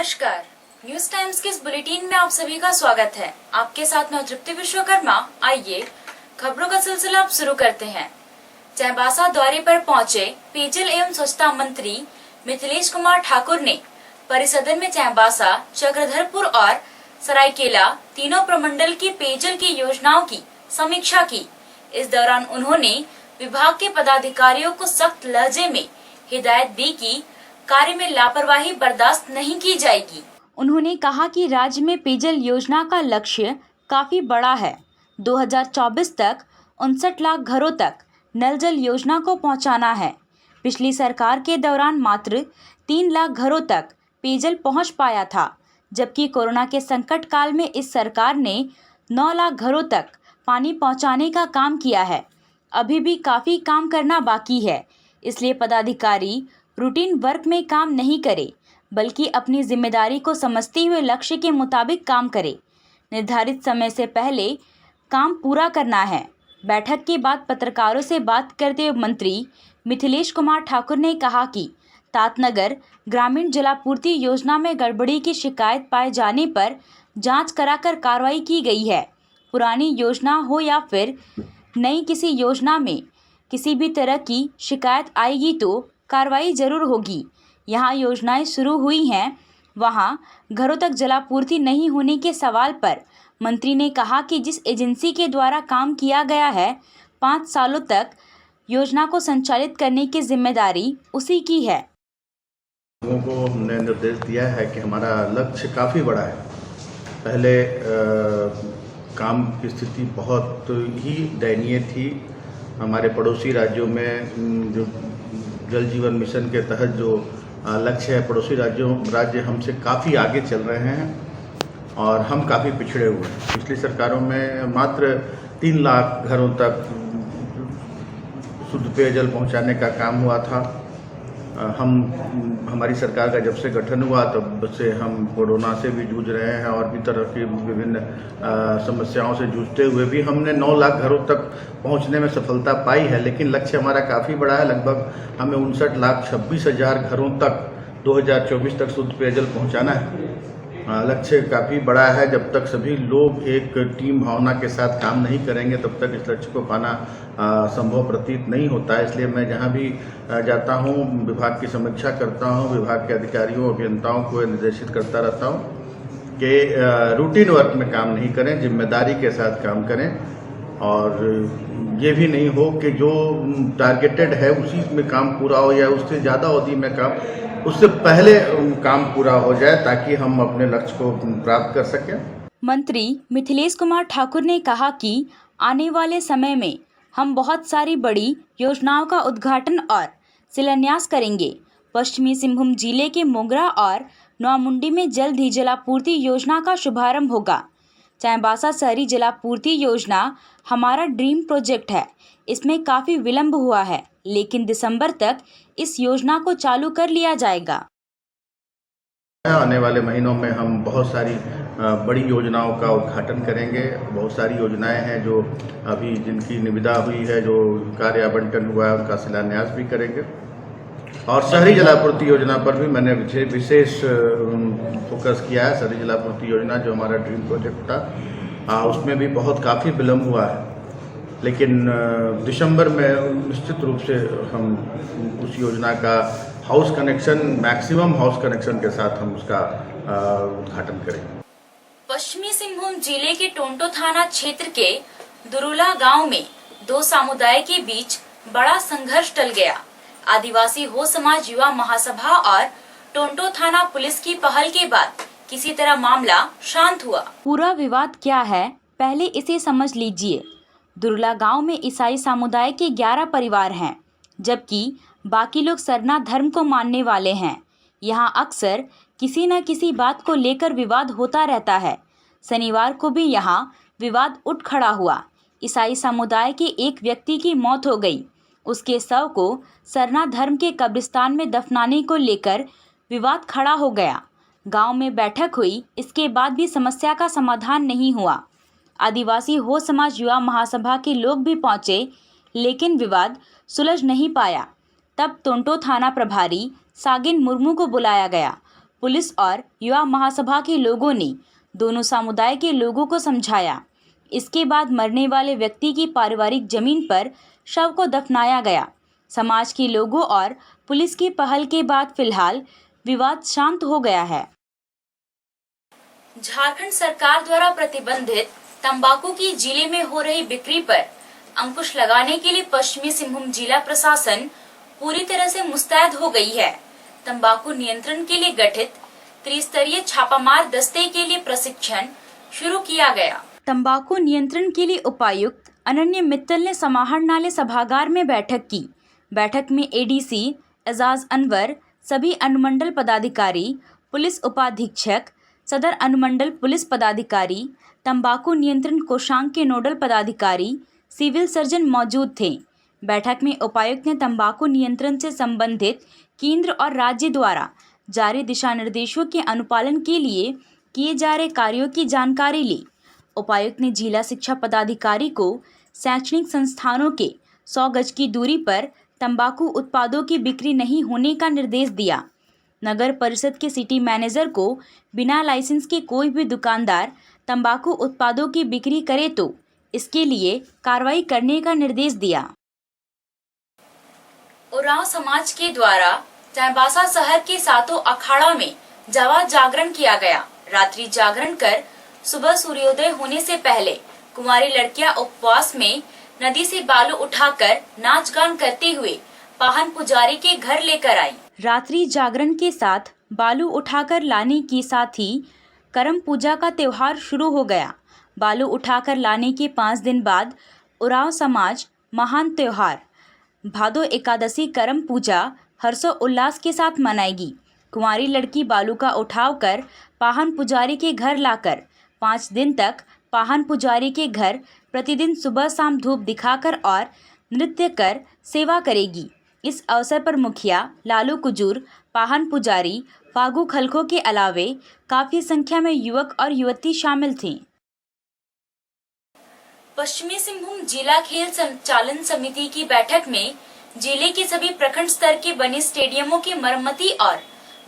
नमस्कार, news times के इस बुलेटिन में आप सभी का स्वागत है। आपके साथ मैं तृप्ति विश्वकर्मा। आइए खबरों का सिलसिला अब शुरू करते हैं। चाईबासा दौरे पर पहुंचे पेयजल एवं स्वच्छता मंत्री मिथिलेश कुमार ठाकुर ने परिसदन में चाईबासा, चक्रधरपुर और सरायकेला तीनों प्रमंडल की पेयजल की योजनाओं की समीक्षा की। इस दौरान उन्होंने विभाग के पदाधिकारियों को सख्त लहजे में हिदायत दी कि कार्य में लापरवाही बर्दाश्त नहीं की जाएगी। उन्होंने कहा कि राज्य में पेयजल योजना का लक्ष्य काफी बड़ा है। 2024 तक 59 लाख घरों तक नल जल योजना को पहुंचाना है। पिछली सरकार के दौरान मात्र 3 लाख घरों तक पेयजल पहुंच पाया था, जबकि कोरोना के संकट काल में इस सरकार ने 9 लाख घरों तक पानी पहुंचाने का काम किया है। अभी भी काफी काम करना बाकी है, इसलिए पदाधिकारी रूटीन वर्क में काम नहीं करे, बल्कि अपनी जिम्मेदारी को समझते हुए लक्ष्य के मुताबिक काम करे। निर्धारित समय से पहले काम पूरा करना है। बैठक के बाद पत्रकारों से बात करते हुए मंत्री मिथिलेश कुमार ठाकुर ने कहा कि तातनगर ग्रामीण जलापूर्ति योजना में गड़बड़ी की शिकायत पाए जाने पर जांच कराकर कार्रवाई की गई है। पुरानी योजना हो या फिर नई किसी योजना में किसी भी तरह की शिकायत आएगी तो कार्रवाई जरूर होगी। यहाँ योजनाएं शुरू हुई हैं, वहाँ घरों तक जलापूर्ति नहीं होने के सवाल पर मंत्री ने कहा कि जिस एजेंसी के द्वारा काम किया गया है, 5 सालों तक योजना को संचालित करने की जिम्मेदारी उसी की है। लोगों को हमने निर्देश दिया है कि हमारा लक्ष्य काफ़ी बड़ा है। पहले काम की स्थिति बहुत ही दयनीय थी। हमारे पड़ोसी राज्यों में जो जल जीवन मिशन के तहत जो लक्ष्य है, पड़ोसी राज्य हमसे काफ़ी आगे चल रहे हैं और हम काफ़ी पिछड़े हुए हैं। पिछली सरकारों में मात्र 3 लाख घरों तक शुद्ध पेयजल पहुंचाने का काम हुआ था। हमारी सरकार का जब से गठन हुआ तब से हम कोरोना से भी जूझ रहे हैं और भी तरह की विभिन्न समस्याओं से जूझते हुए भी हमने 9 लाख घरों तक पहुंचने में सफलता पाई है। लेकिन लक्ष्य हमारा काफ़ी बड़ा है। लगभग हमें 59,26,000 घरों तक 2024 तक शुद्ध पेयजल पहुंचाना है। लक्ष्य काफ़ी बड़ा है। जब तक सभी लोग एक टीम भावना के साथ काम नहीं करेंगे तब तक इस लक्ष्य को पाना संभव प्रतीत नहीं होता है। इसलिए मैं जहाँ भी जाता हूँ, विभाग की समीक्षा करता हूँ, विभाग के अधिकारियों, अभियंताओं को निर्देशित करता रहता हूँ कि रूटीन वर्क में काम नहीं करें, जिम्मेदारी के साथ काम करें और ये भी नहीं हो कि जो टारगेटेड है उसी में काम पूरा हो या उससे ज़्यादा अवधि में काम, उससे पहले काम पूरा हो जाए ताकि हम अपने लक्ष्य को प्राप्त कर सकें। मंत्री मिथिलेश कुमार ठाकुर ने कहा कि आने वाले समय में हम बहुत सारी बड़ी योजनाओं का उद्घाटन और शिलान्यास करेंगे। पश्चिमी सिंहभूम जिले के मोगरा और नौमुंडी में जल्द ही जलापूर्ति योजना का शुभारंभ होगा। चाईबासा शहरी जलापूर्ति योजना हमारा ड्रीम प्रोजेक्ट है। इसमें काफ़ी विलंब हुआ है, लेकिन दिसंबर तक इस योजना को चालू कर लिया जाएगा। आने वाले महीनों में हम बहुत सारी बड़ी योजनाओं का उद्घाटन करेंगे। बहुत सारी योजनाएं हैं जो अभी जिनकी निविदा हुई है, जो कार्य आवंटन हुआ है, उनका शिलान्यास भी करेंगे। और शहरी जलापूर्ति योजना पर भी मैंने विशेष फोकस किया है। शहरी जलापूर्ति योजना जो हमारा ड्रीम प्रोजेक्ट था, उसमें भी काफ़ी विलम्ब हुआ है, लेकिन दिसंबर में निश्चित रूप से हम उस योजना का house connection, maximum house connection के साथ हम उसका उद्घाटन करेंगे। पश्चिमी सिंहभूम जिले के टोंटो थाना क्षेत्र के दुरुला गांव में 2 समुदाय के बीच बड़ा संघर्ष टल गया। आदिवासी हो समाज युवा महासभा और टोंटो थाना पुलिस की पहल के बाद किसी तरह मामला शांत हुआ। पूरा विवाद क्या है, पहले इसे समझ लीजिए। दुरुला गांव में ईसाई समुदाय के 11 परिवार हैं, जबकि बाकी लोग सरना धर्म को मानने वाले हैं। यहाँ अक्सर किसी न किसी बात को लेकर विवाद होता रहता है। शनिवार को भी यहाँ विवाद उठ खड़ा हुआ। ईसाई समुदाय के एक व्यक्ति की मौत हो गई। उसके शव को सरना धर्म के कब्रिस्तान में दफनाने को लेकर विवाद खड़ा हो गया। गांव में बैठक हुई, इसके बाद भी समस्या का समाधान नहीं हुआ। आदिवासी हो समाज युवा महासभा के लोग भी पहुंचे, लेकिन विवाद सुलझ नहीं पाया। तब टोंटो थाना प्रभारी सागिन मुर्मू को बुलाया गया। पुलिस और युवा महासभा के लोगों ने दोनों समुदाय के लोगों को समझाया। इसके बाद मरने वाले व्यक्ति की पारिवारिक जमीन पर शव को दफनाया गया। समाज के लोगों और पुलिस की पहल के बाद फिलहाल विवाद शांत हो गया है। झारखंड सरकार द्वारा प्रतिबंधित तंबाकू की जिले में हो रही बिक्री पर अंकुश लगाने के लिए पश्चिमी सिंहभूम जिला प्रशासन पूरी तरह से मुस्तैद हो गई है। तंबाकू नियंत्रण के लिए गठित त्रिस्तरीय छापामार दस्ते के लिए प्रशिक्षण शुरू किया गया। तंबाकू नियंत्रण के लिए उपायुक्त अनन्य मित्तल ने समाहरणालय सभागार में बैठक की। बैठक में एडीसी एजाज अनवर, सभी अनुमंडल पदाधिकारी, पुलिस उपाधीक्षक, सदर अनुमंडल पुलिस पदाधिकारी, तंबाकू नियंत्रण कोषांग के नोडल पदाधिकारी, सिविल सर्जन मौजूद थे। बैठक में उपायुक्त ने तंबाकू नियंत्रण से संबंधित केंद्र और राज्य द्वारा जारी दिशा निर्देशों के अनुपालन के लिए किए जा रहे कार्यों की जानकारी ली। उपायुक्त ने जिला शिक्षा पदाधिकारी को शैक्षणिक संस्थानों के 100 गज की दूरी पर तंबाकू उत्पादों की बिक्री नहीं होने का निर्देश दिया। नगर परिषद के सिटी मैनेजर को बिना लाइसेंस के कोई भी दुकानदार तंबाकू उत्पादों की बिक्री करे तो इसके लिए कार्रवाई करने का निर्देश दिया। उरांव समाज के द्वारा चाईबासा शहर के सातों अखाड़ा में जावा जागरण किया गया। रात्रि जागरण कर सुबह सूर्योदय होने से पहले कुंवारी लड़कियां उपवास में नदी से बालू उठाकर नाच गान करते हुए पाहन पुजारी के घर लेकर आई। रात्रि जागरण के साथ बालू उठाकर लाने के साथ ही करम पूजा का त्योहार शुरू हो गया। बालू उठाकर लाने के 5 दिन बाद उरांव समाज महान त्योहार भादो एकादशी करम पूजा हर्षोल्लास के साथ मनाएगी। कुंवारी लड़की बालू का उठाव कर पाहन पुजारी के घर लाकर 5 दिन तक पाहन पुजारी के घर प्रतिदिन सुबह शाम धूप दिखाकर और नृत्य कर सेवा करेगी। इस अवसर पर मुखिया लालू कुजूर, पाहन पुजारी फागू खलखो के अलावे काफी संख्या में युवक और युवती शामिल थे। पश्चिमी सिंहभूम जिला खेल संचालन समिति की बैठक में जिले के सभी प्रखंड स्तर के बने स्टेडियमों की मरम्मती और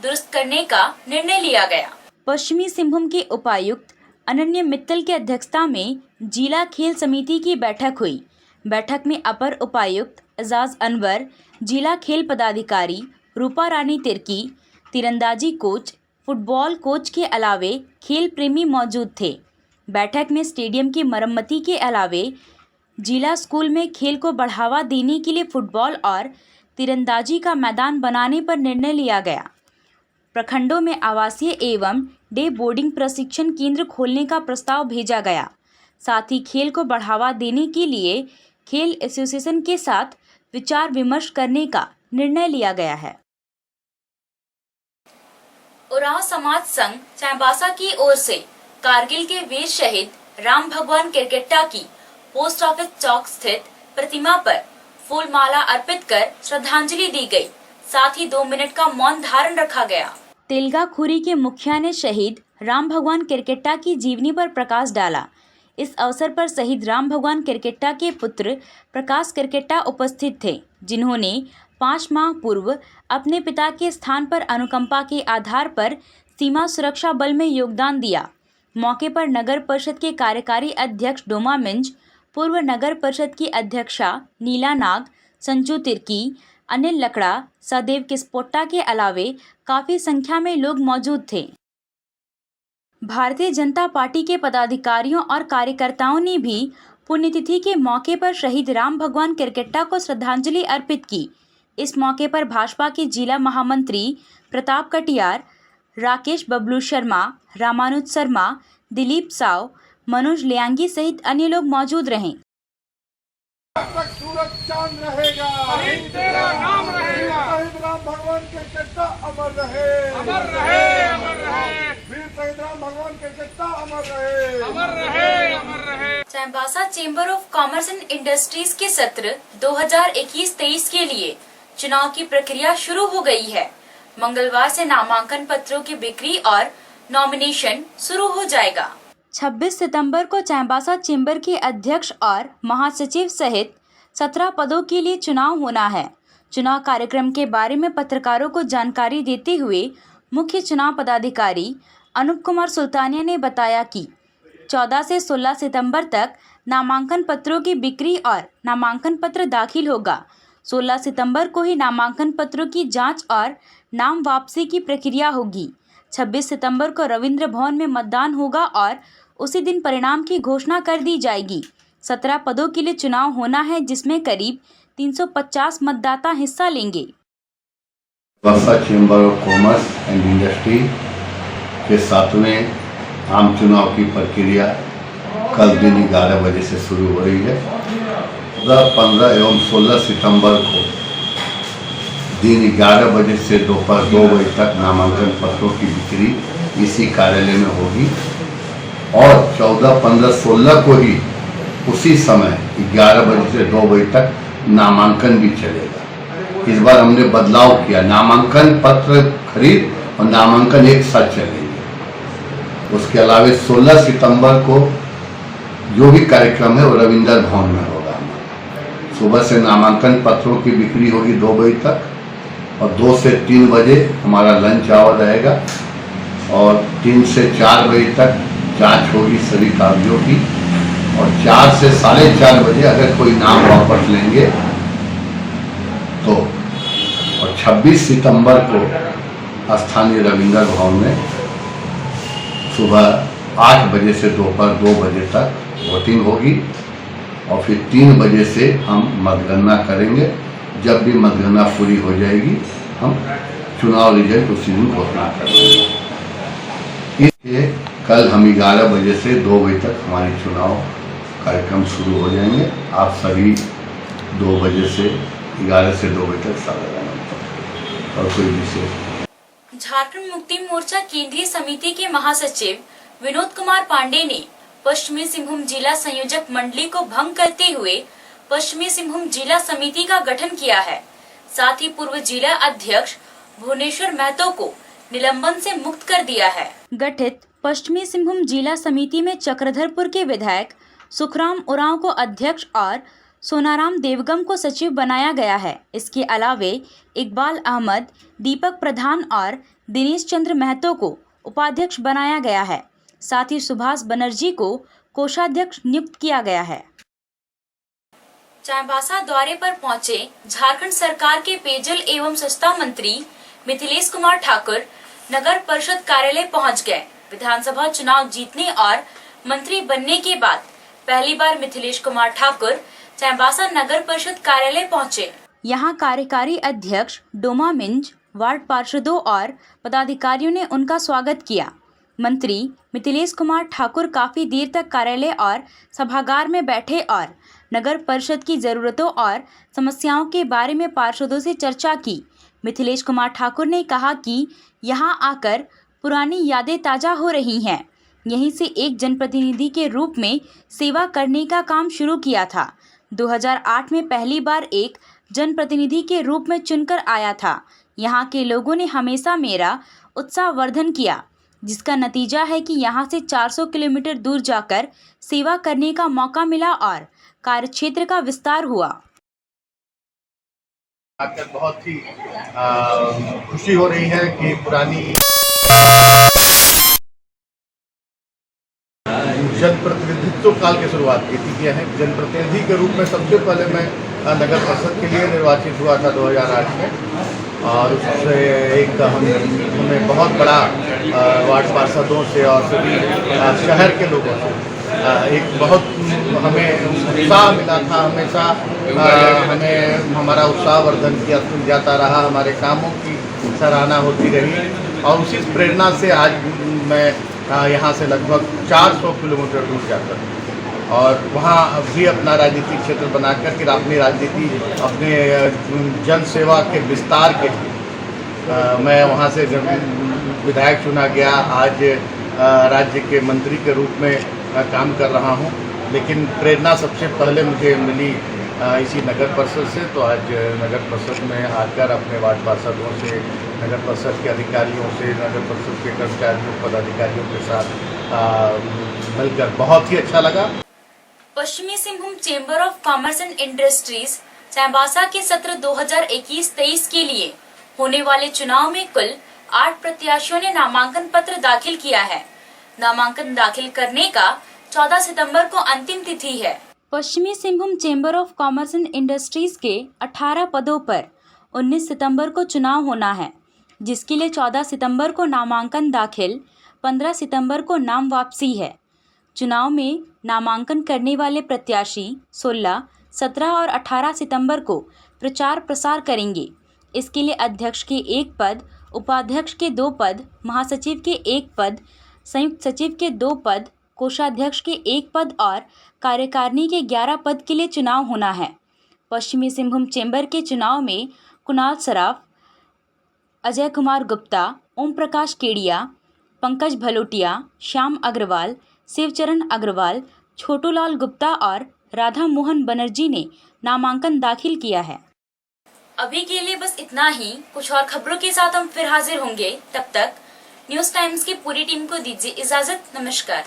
दुरुस्त करने का निर्णय लिया गया। पश्चिमी सिंहभूम के उपायुक्त अनन्य मित्तल की अध्यक्षता में जिला खेल समिति की बैठक हुई। बैठक में अपर उपायुक्त एजाज अनवर, जिला खेल पदाधिकारी रूपा रानी तिर्की, तीरंदाजी कोच, फुटबॉल कोच के अलावे खेल प्रेमी मौजूद थे। बैठक में स्टेडियम की मरम्मती के अलावे जिला स्कूल में खेल को बढ़ावा देने के लिए फुटबॉल और तीरंदाजी का मैदान बनाने पर निर्णय लिया गया। प्रखंडों में आवासीय एवं डे बोर्डिंग प्रशिक्षण केंद्र खोलने का प्रस्ताव भेजा गया। साथ ही खेल को बढ़ावा देने के लिए खेल एसोसिएशन के साथ विचार विमर्श करने का निर्णय लिया गया है। उरांव समाज संघ चाईबासा की ओर से कारगिल के वीर शहीद राम भगवान केरकेट्टा की पोस्ट ऑफिस चौक स्थित प्रतिमा पर फूल माला अर्पित कर श्रद्धांजलि दी गई। साथ ही 2 मिनट का मौन धारण रखा गया। तेलगाखुरी के मुखिया ने शहीद राम भगवान केरकेट्टा की जीवनी पर प्रकाश डाला। इस अवसर पर शहीद राम भगवान केरकेट्टा के पुत्र प्रकाश केरकेट्टा उपस्थित थे, जिन्होंने 5 माह पूर्व अपने पिता के स्थान पर अनुकंपा के आधार पर सीमा सुरक्षा बल में योगदान दिया। मौके पर नगर परिषद के कार्यकारी अध्यक्ष डोमा मिंज, पूर्व नगर परिषद की अध्यक्षा नीला नाग, संजू तिर्की, अनिल लकड़ा, सदेव किस्पोट्टा के अलावे काफी संख्या में लोग मौजूद थे। भारतीय जनता पार्टी के पदाधिकारियों और कार्यकर्ताओं ने भी पुण्यतिथि के मौके पर शहीद राम भगवान केरकेट्टा को श्रद्धांजलि अर्पित की। इस मौके पर भाजपा के जिला महामंत्री प्रताप कटियार, राकेश बबलू शर्मा, रामानुज शर्मा, दिलीप साव, मनोज लियांगी सहित अन्य लोग मौजूद रहे। सूरज चांद रहेगा, तेरा नाम रहेगा। शहीद राम भगवान केरकेट्टा अमर रहे, अमर रहे, अमर रहे। वीर शहीद राम भगवान केरकेट्टा अमर रहे, अमर रहे, अमर रहे। Chaibasa chamber of commerce and industries के सत्र 2021-23 के लिए चुनाव की प्रक्रिया शुरू हो गई है। मंगलवार से नामांकन पत्रों की बिक्री और नॉमिनेशन शुरू हो जाएगा। 26 सितंबर को चाईबासा चेंबर के अध्यक्ष और महासचिव सहित 17 पदों के लिए चुनाव होना है। चुनाव कार्यक्रम के बारे में पत्रकारों को जानकारी देते हुए मुख्य चुनाव पदाधिकारी अनूप कुमार सुल्तानिया ने बताया कि 14 से 16 सितंबर तक नामांकन पत्रों की बिक्री और नामांकन पत्र दाखिल होगा। 16 सितंबर को ही नामांकन पत्रों की जांच और नाम वापसी की प्रक्रिया होगी। 26 सितंबर को रविंद्र भवन में मतदान होगा और उसी दिन परिणाम की घोषणा कर दी जाएगी। 17 पदों के लिए चुनाव होना है, जिसमें करीब 350 मतदाता हिस्सा लेंगे। बस्सा chamber of commerce and industry के 7वें आम चुनाव की प्रक्रिया कल दिन 11 बजे से शुरू हो रही है। 15 एवं 16 सितंबर को दिन 11 बजे से दोपहर 2 बजे तक नामांकन पत्रों की बिक्री इसी कार्यालय में होगी और 14, 15, 16 को ही उसी समय 11 बजे से 2 बजे तक नामांकन भी चलेगा। इस बार हमने बदलाव किया, नामांकन पत्र खरीद और नामांकन एक साथ चलेंगे। उसके अलावा 16 सितंबर को जो भी कार्यक्रम है वो रविंद्र भवन में होगा। सुबह से नामांकन पत्रों की बिक्री होगी 2 बजे तक और 2 से 3 बजे हमारा लंच आवर रहेगा और 3 से 4 बजे तक जांच होगी सभी कागजों की और 4 से 4:30 बजे अगर कोई नाम वापस लेंगे तो, और 26 सितंबर को स्थानीय रविंद्र भवन में सुबह 8 बजे से दोपहर 2 बजे तक वोटिंग होगी और फिर 3 बजे से हम मतगणना करेंगे। जब भी मतगणना पूरी हो जाएगी हम चुनाव रिजल्ट उसी दिन घोषणा करेंगे। इसलिए कल हम 11 बजे से 2 बजे तक हमारी चुनाव कार्यक्रम शुरू हो जाएंगे। आप सभी 2 बजे से 11 से 2 बजे तक साथ रहना और कोई विशेष। झारखंड मुक्ति मोर्चा केंद्रीय समिति के महासचिव विनोद कुमार पांडे ने पश्चिमी सिंहभूम जिला संयोजक मंडली को भंग करते हुए पश्चिमी सिंहभूम जिला समिति का गठन किया है। साथ ही पूर्व जिला अध्यक्ष भुवनेश्वर महतो को निलंबन से मुक्त कर दिया है। गठित पश्चिमी सिंहभूम जिला समिति में चक्रधरपुर के विधायक सुखराम उरांव को अध्यक्ष और सोनाराम देवगम को सचिव बनाया गया है। इसके अलावे इकबाल अहमद, दीपक प्रधान और दिनेश चंद्र महतो को उपाध्यक्ष बनाया गया है। साथ ही सुभाष बनर्जी को कोषाध्यक्ष नियुक्त किया गया है। चाईबासा दौरे पर पहुंचे झारखंड सरकार के पेयजल एवं स्वच्छता मंत्री मिथिलेश कुमार ठाकुर नगर परिषद कार्यालय पहुंच गए। विधानसभा चुनाव जीतने और मंत्री बनने के बाद पहली बार मिथिलेश कुमार ठाकुर चाईबासा नगर परिषद कार्यालय पहुंचे। यहां कार्यकारी अध्यक्ष डोमा मिंज, वार्ड पार्षदों और पदाधिकारियों ने उनका स्वागत किया। मंत्री मिथिलेश कुमार ठाकुर काफी देर तक कार्यालय और सभागार में बैठे और नगर परिषद की जरूरतों और समस्याओं के बारे में पार्षदों से चर्चा की। मिथिलेश कुमार ठाकुर ने कहा कि यहां आकर पुरानी यादें ताज़ा हो रही हैं। यहीं से एक जनप्रतिनिधि के रूप में सेवा करने का काम शुरू किया था। 2008 में पहली बार एक जनप्रतिनिधि के रूप में चुनकर आया था। यहाँ के लोगों ने हमेशा मेरा उत्साहवर्धन किया, जिसका नतीजा है कि यहाँ से 400 किलोमीटर दूर जाकर सेवा करने का मौका मिला और कार्यक्षेत्र का विस्तार हुआ। आकर बहुत ही खुशी हो रही है कि पुरानी जनप्रतिनिधित्व काल की शुरुआत की थी। है जनप्रतिनिधि के रूप में सबसे पहले मैं नगर परिषद के लिए निर्वाचित हुआ था 2008 में और उससे एक हमें बहुत बड़ा वार्ड पार्षदों से और सभी शहर के लोगों से एक बहुत हमें उत्साह मिला था। हमेशा हमें हमारा उत्साहवर्धन किया जाता रहा, हमारे कामों की सराहना होती रही और उसी प्रेरणा से आज मैं यहाँ से लगभग 400 किलोमीटर दूर जाकर और वहाँ भी अपना राजनीतिक क्षेत्र बनाकर फिर अपनी राजनीति अपने जन सेवा के विस्तार के लिए मैं वहाँ से जब विधायक चुना गया। आज राज्य के मंत्री के रूप में काम कर रहा हूँ, लेकिन प्रेरणा सबसे पहले मुझे मिली इसी नगर परिषद से। तो आज नगर परिषद में आकर अपने वार्ड पार्षदों से, नगर परिषद के अधिकारियों से, नगर परिषद के कर्मचारियों पदाधिकारियों के साथ मिलकर बहुत ही अच्छा लगा। पश्चिमी Singhbhum chamber of commerce and industries Chaibasa के सत्र 2021-23 के लिए होने वाले चुनाव में कुल 8 प्रत्याशियों ने नामांकन पत्र दाखिल किया है। नामांकन दाखिल करने का 14 सितंबर को अंतिम तिथि है। पश्चिमी Singhbhum chamber of commerce and industries के 18 पदों पर 19 सितंबर को चुनाव होना है, जिसके लिए 14 सितंबर को नामांकन दाखिल, 15 सितंबर को नाम वापसी है। चुनाव में नामांकन करने वाले प्रत्याशी 16, 17 और 18 सितंबर को प्रचार प्रसार करेंगे। इसके लिए अध्यक्ष के 1 पद, उपाध्यक्ष के 2 पद, महासचिव के 1 पद, संयुक्त सचिव के 2 पद, कोषाध्यक्ष के 1 पद और कार्यकारिणी के 11 पद के लिए चुनाव होना है। पश्चिमी सिंहभूम चेंबर के चुनाव में कुणाल सराफ, अजय कुमार गुप्ता, ओम प्रकाश केडिया, पंकज भलोटिया, श्याम अग्रवाल, शिवचरण अग्रवाल, छोटूलाल गुप्ता और राधा मोहन बनर्जी ने नामांकन दाखिल किया है। अभी के लिए बस इतना ही। कुछ और खबरों के साथ हम फिर हाजिर होंगे। तब तक न्यूज टाइम्स की पूरी टीम को दीजिए इजाजत। नमस्कार।